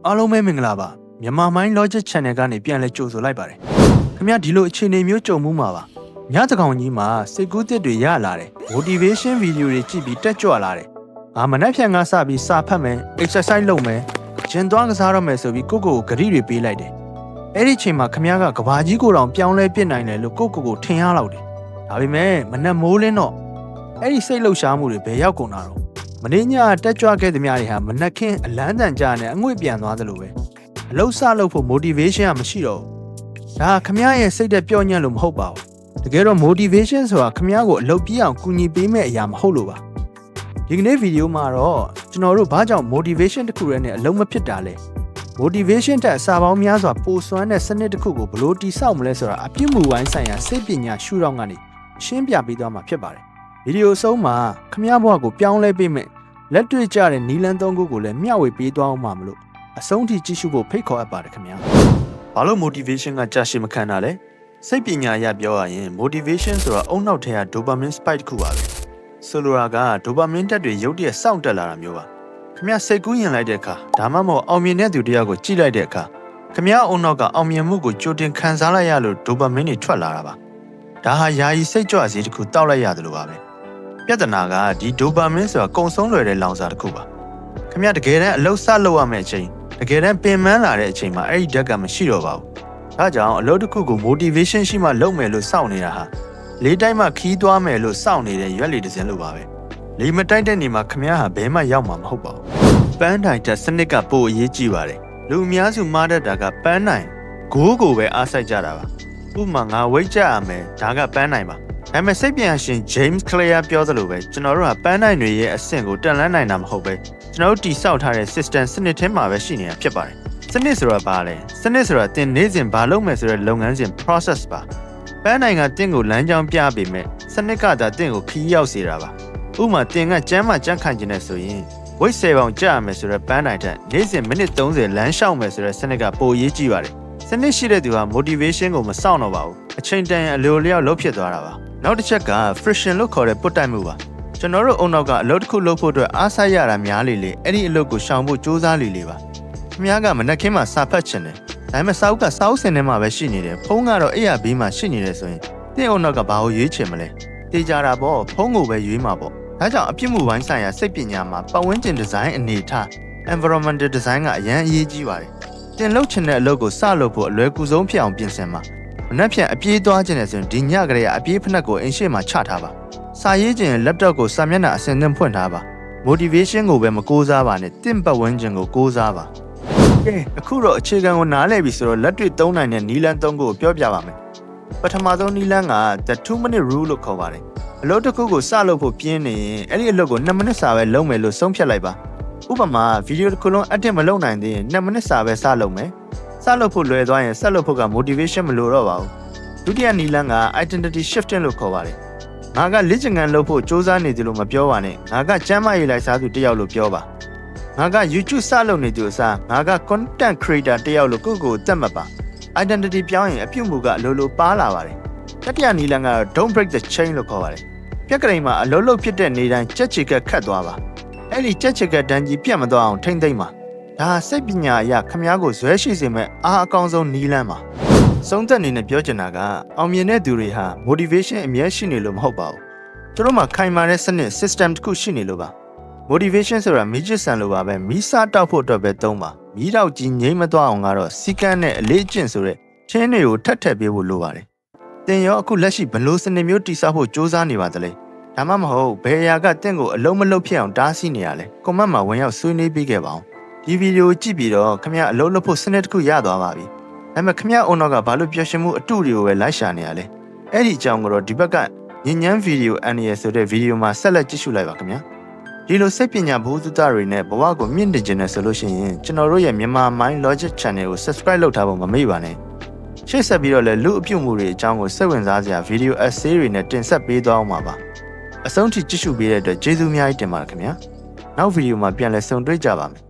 အားလုံးပဲမင်္ဂလာပါမြန်မာမိုင်း logic channel ကနေပြန်လဲကြိုဆိုလိုက်ပါတယ်ခင်ဗျာဒီလိုအခြေအနေမျိုးကြုံမှုမှာပါညတကောင်ကြီးမှာစိတ်ကူးသစ်တွေရလာတယ် motivation video တွေကြည့်ပြီးတက်ကြွလာတယ်ငါမနှက်ဖြန်ငါစပြီးစာဖတ်မယ် exercise လုပ်မယ်ဂျင်သွားကစားရမယ်ဆိုပြီးကိုဂရီတွေပေးလိုက်တယ်အဲ့ဒီချိန်မှာခင်ဗျားကကဘာကြီးကိုတောင်ပြောင်းလဲပြစ်နိုင်တယ်လို့ကိုထင်ရလောက်တယ်ဒါပေမဲ့မနှက်မိုးလင်းတော့အဲ့ဒီစိတ်လှုပ်ရှားမှုတွေဘယ်ရောက်ကုန်တာတော့မင်းညတက်ကြွခဲ့သမျှတွေဟာမနှက်ခင်းအလန်းတန်ကြနဲ့အငွေ့ပြန်သွားသလိုပဲအလုပ်စလုပ်ဖို့ motivation ကမရှိတော့ဘူးဒါခမရရဲ့စိတ်သက်ပျော့ညံ့လို့မဟုတ်ပါဘူးတကယ်တော့ motivation ဆိုတာခမရကိုအလုပ်ပြီးအောင်ကူညီပေးမဲ့အရာမဟုတ်လို့ပါဒီကနေ့ဗီဒီယိုမှာတော့ကျွန်တော်တို့ဘာကြောင့် motivation တစ်ခုရဲနဲ့အလုပ်မဖြစ်တာလဲ motivation တက်အစာပေါင်းများစွာပိုစွမ်းတဲ့စနစ်တစ်ခုကိုဘယ်လိုတည်ဆောက်မလဲဆိုတာအပြစ်မှုဝိုင်းဆိုင်ရာစိတ်ပညာရှုထောင့်ကနေရှင်းပြပေးသွားမှာဖြစ်ပါတယ်ဗီဒီယိုအဆုံးမှာခမရဘဝကိုပြောင်းလဲပေးမယ်လက်တွေ့ကျတဲ့နီလန်းသုံးခုကိုလည်းမျှဝေပေးသွားအောင်မှာမလို့အဆုံးထိကြည့်ရှုဖို့ဖိတ်ခေါ်အပ်ပါတယ်ခင်ဗျာဘာလို့ motivation ကကြာရှည်မခံတာလဲစိတ်ပညာအရပြောရရင် motivation ဆိုတာအုံနောက်ထဲက dopamine spike တစ်ခုပါပဲဆိုလိုတာက dopamine တက်တွေရုတ်တရက်စောင့်တက်လာတာမျိုးပါခင်ဗျာစိတ်ကူးရင်လိုက်တဲ့အခါဒါမှမဟုတ်အောင်မြင်တဲ့သူတယောက်ကိုကြည့်လိုက်တဲ့အခါခင်ဗျာအုံနောက်ကအောင်မြင်မှုကိုကြိုတင်ခံစားလိုက်ရလို့ dopamine တွေထွက်လာတာပါဒါဟာယာယီစိတ်ကြွစေးတစ်ခုတောက်လိုက်ရတယ်လို့ပါပဲပြဿနာကဒီ dopamine ဆိုတာကုံဆုံးလွယ်တဲ့လောင်စာတစ်ခုပါခင်ဗျာတကယ်တမ်းအလုပ်စလုပ်ရမယ့်အချိန်တကယ်တမ်းပင်ပန်းလာတဲ့အချိန်မှာအဲ့ဒီဓာတ်ကမရှိတော့ပါဘူးဒါကြောင့်အလုပ်တစ်ခုကို motivation ရှိမှလုပ်မယ်လို့စောင့်နေတာဟာလေးတိုင်းမှခီးသွားမယ်လို့စောင့်နေတဲ့ရွက်လီတစ်စင်းလိုပါပဲလေးမတိုက်တဲ့နေမှာခင်ဗျားဟာဘဲမှရောက်မှာမဟုတ်ပါဘူးပန်းတိုင်တက်စနစ်ကပို့အရေးကြီးပါတယ်လူအများစုမှားတတ်တာကပန်းတိုင်ဂိုးကိုပဲအားစိုက်ကြတာပါဥပမာငါဝိတ်ကြရမယ်ဒါကပန်းတိုင်ပါဒါပေမဲ့စိတ်ပြန်ရှင် James Clear ပြောသလိုပဲကျွန်တော်တို့ကပန်းတိုင်တွေရဲ့အဆင့်ကိုတက်လှမ်းနိုင်တာမဟုတ်ပဲကျွန်တော်တို့တိစောက်ထားတဲ့ system စနစ်ထဲမှာပဲရှိနေတာဖြစ်ပါတယ်စနစ်ဆိုတာဘာလဲစနစ်ဆိုတာတင်နေ့စဉ်ဘာလုပ်မယ်ဆိုတဲ့လုပ်ငန်းစဉ် process ပါပန်းတိုင်ကတင့်ကိုလမ်းကြောင်းပြပေးမယ်စနစ်ကသာတင့်ကိုခီးရောက်စေတာပါဥပမာတင်ကကျမ်းမှကြမ်းခံခြင်းနဲ့ဆိုရင်ဝိတ်10ပေါင်ကြာရမယ်ဆိုတဲ့ပန်းတိုင်ထက်နေ့စဉ်မိနစ်30လမ်းလျှောက်မယ်ဆိုတဲ့စနစ်ကပိုအရေးကြီးပါတယ်စနစ်ရှိတဲ့သူဟာ motivation ကိုမစောင့်တော့ပါဘူးအချိန်တန်အလိုလျောက်လုပ်ဖြစ်သွားတာပါနောက်တစ်ချက်က friction လို့ခေါ်တဲ့ပုတ်တိုက်မှုပါကျွန်တော်တို့အုံနောက်ကအလုပ်တစ်ခုလုပ်ဖို့အတွက်အားစိုက်ရတာများလေအဲ့ဒီအလုပ်ကိုရှောင်ဖို့စူးစမ်းလေပါခင်ဗျားကမနက်ခင်းမှာစာဖတ်ချင်တယ်ဒါပေမဲ့စာအုပ်ကစာအုပ်စင်ထဲမှာပဲရှိနေတယ်ဖုန်းကတော့အိယာဘေးမှာရှိနေတယ်ဆိုရင်တင့်အုံနောက်ကဘာကိုရွေးချင်မလဲတေးကြတာပေါ့ဖုန်းကိုပဲရွေးမှာပေါ့ဒါကြောင့်အပြစ်မှုပိုင်းဆိုင်ရာစိတ်ပညာမှာပတ်ဝန်းကျင်ဒီဇိုင်းအနေထား environmental design ကအရန်အရေးကြီးပါတယ်တင်လုပ်ချင်တဲ့အလုပ်ကိုစလုပ်ဖို့အလွယ်ကူဆုံးဖြစ်အောင်ပြင်ဆင်ပါမနှက်ဖြန်အပြေးသွားခြင်းနဲ့ဆိုရင်ဒီညကလေးကအပြေးဖက်ကိုအင်ရှေ့မှာချထားပါစာရေးခြင်း laptop ကိုစာမျက်နှာအစင်သင့်ဖွင့်ထားပါ motivation ကိုပဲမကိုးစားပါနဲ့တင့်ပတ်ဝန်းကျင်ကိုကိုးစားပါကဲအခုတော့အခြေခံကိုနားလည်ပြီဆိုတော့လက်တွေ့သုံးနိုင်တဲ့နီလန်းသုံးခုကိုပြောပြပါမယ်ပထမဆုံးနီလန်းက the 2 minute rule လို့ခေါ်ပါတယ်အလုပ်တစ်ခုကိုစလုပ်ဖို့ပြင်းနေရင်အဲ့ဒီအလုပ်ကို2မိနစ်စာပဲလုပ်မယ်လို့ဆုံးဖြတ်လိုက်ပါဥပမာဗီဒီယိုတစ်ခုလုံးအတက်မလုပ်နိုင်သေးရင်2မိနစ်စာပဲစလုပ်မယ်စလုပ်ဖို့လွယ်သွားရင်ဆက်လုပ်ဖို့က motivation မလိုတော့ပါဘူးဒုတိယနီလန်းက identity shifting လို့ခေါ်ပါတယ်ငါကလေ့ကျင့်ခန်းလုပ်ဖို့စူးစမ်းနေတယ်လို့မပြောပါနဲ့ငါကကျမ်းမာရေးလိုက်စားသူတယောက်လို့ပြောပါငါက YouTube စလုပ်နေသူအစားငါက content creator တယောက်လို့ကိုယ့်ကိုယ်သတ်မှတ်ပါ identity ပြောင်းရင်အပြုတ်မှုကအလိုလိုပါလာပါတယ်တတိယနီလန်းကတော့ don't break the chain လို့ခေါ်ပါတယ်ပြက်ကလေးမှာအလုံးလုံးဖြစ်တဲ့နေတိုင်းကြက်ချီကခတ်သွားပါအဲ့ဒီကြက်ချီကတန်းကြီးပြတ်မသွားအောင်ထိမ့်သိမ့်ပါဒါစိတ်ပညာအရခမားကိုဇွဲရှိစေမဲ့အားအကောင်းဆုံးနီလန်းပါစုံသက်အနေနဲ့ပြောချင်တာကအောင်မြင်တဲ့သူတွေဟာ motivation အမြဲရှိနေလို့မဟုတ်ပါဘူးသူတို့မှာခိုင်မာတဲ့စနစ် system တစ်ခုရှိနေလို့ပါ motivation ဆိုတာမီးကျဆန်လိုပါပဲမီးစားတောက်ဖို့အတွက်ပဲသုံးပါမီးတောက်ကြီးငြိမ်းမသွားအောင်ကတော့စီကန်းနဲ့အလေးအကျင့်ဆိုတဲ့ချင်းတွေကိုထပ်ထပ်ပေးဖို့လိုပါတယ်တင်ရောအခုလက်ရှိဘလို့စနစ်မျိုးတိစောက်ဖို့စူးစမ်းနေပါသလဲဒါမှမဟုတ်ဘယ်အရာကတင့်ကိုအလုံးမလုံးဖြစ်အောင်တားဆီးနေရလဲကွန်မန့်မှာဝင်ရောက်ဆွေးနွေးပေးခဲ့ပါအောင်ဒီဗီဒီယိုကြည့်ပြီးတော့ခင်ဗျအလုံးလုံးဖို့စနစ်တစ်ခုရသွားပါပြီဒါပေမဲ့ခင်ဗျအုံနောက်ကဘာလို့ပျော်ရွှင်မှုအတူတွေကိုပဲလိုက်ရှာနေရလဲအဲ့ဒီအကြောင်းကိုတော့ဒီဘက်ကညဉ့်ညမ်းဗီဒီယိုအန်ရယ်ဆိုတဲ့ဗီဒီယိုမှာဆက်လက်ကြည့်ရှုလိုက်ပါခင်ဗျဒီလိုစိတ်ပညာဘုသူတတွေနဲ့ဘဝကိုမြင့်တင်ခြင်းနဲ့ဆိုလို့ရှိရင်ကျွန်တော်တို့ရဲ့မြန်မာ Mind Logic Channel ကို Subscribe လုပ်ထားဖို့မမေ့ပါနဲ့ရှေ့ဆက်ပြီးတော့လည်းလူအပြုတ်မှုတွေအကြောင်းကိုစိတ်ဝင်စားစရာဗီဒီယို essay တွေနဲ့တင်ဆက်ပေးသွားအောင်ပါအဆုံးထိကြည့်ရှုပေးတဲ့အတွက်ကျေးဇူးအများကြီးတင်ပါတယ်ခင်ဗျာနောက်ဗီဒီယိုမှာပြန်လည်ဆုံတွေ့ကြပါမယ်